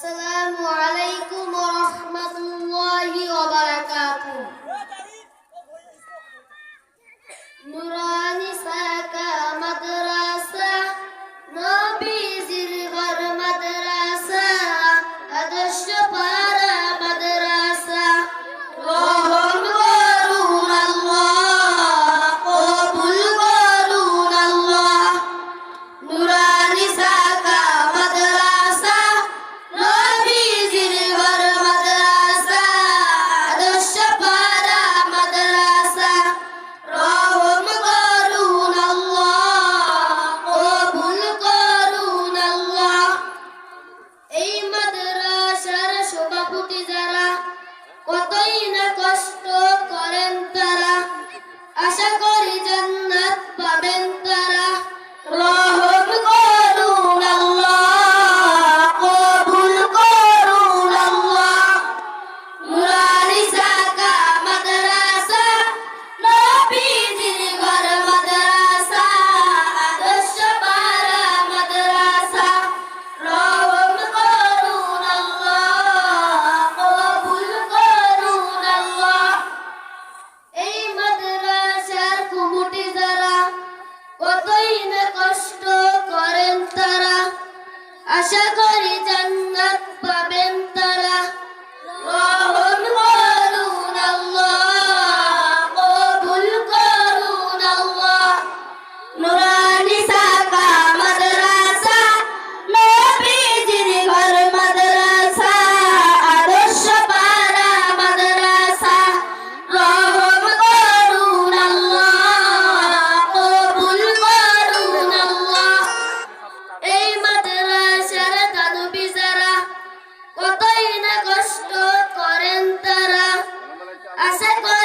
আসসালামু আলাইকুম ওয়া রাহমাতুল্লাহি ওয়া বারাকাতুহু। নুরানি সাকা মাদ্রাসা নবীজির ঘর মাদ্রাসা আদর্শ পারা মাদ্রাসা রহম করুন আল্লাহ কবুল করুন আল্লাহ। নুরানি সাকা মাদ্রাসা নবীজির ঘর মাদ্রাসা আদর্শ পারা মাদ্রাসা রহম করুন আল্লাহ কবুল করুন আল্লাহ। এই মাদ্রাসার সভাপতি যারা কতই না কষ্ট করেন তারা, আশা করি জান্নাত পাবেন তারা। রহম করুন আল্লাহ কবুল করুন আল্লাহ। নুরানি সাকা মাদ্রাসা নবীজির ঘর মাদ্রাসা আদর্শ পারা মাদ্রাসা রহম করুন আল্লাহ কবুল করুন আল্লাহ। এই মাদ্রাসার কমিটি যারা কতই না কষ্ট করেন তারা, আশা করি জান্নাত পাবেন তারা। রহম করুন আল্লাহ কবুল করুন আল্লাহ। নুরানি সাকা মাদ্রাসা নবীজির ঘর মাদ্রাসা আদর্শ পারা মাদ্রাসা রহম করুন আল্লাহ কবুল করুন আল্লাহ। এই মাদ্রাসার দানবী যারা কতই না কষ্ট করেন তারা, আশা করি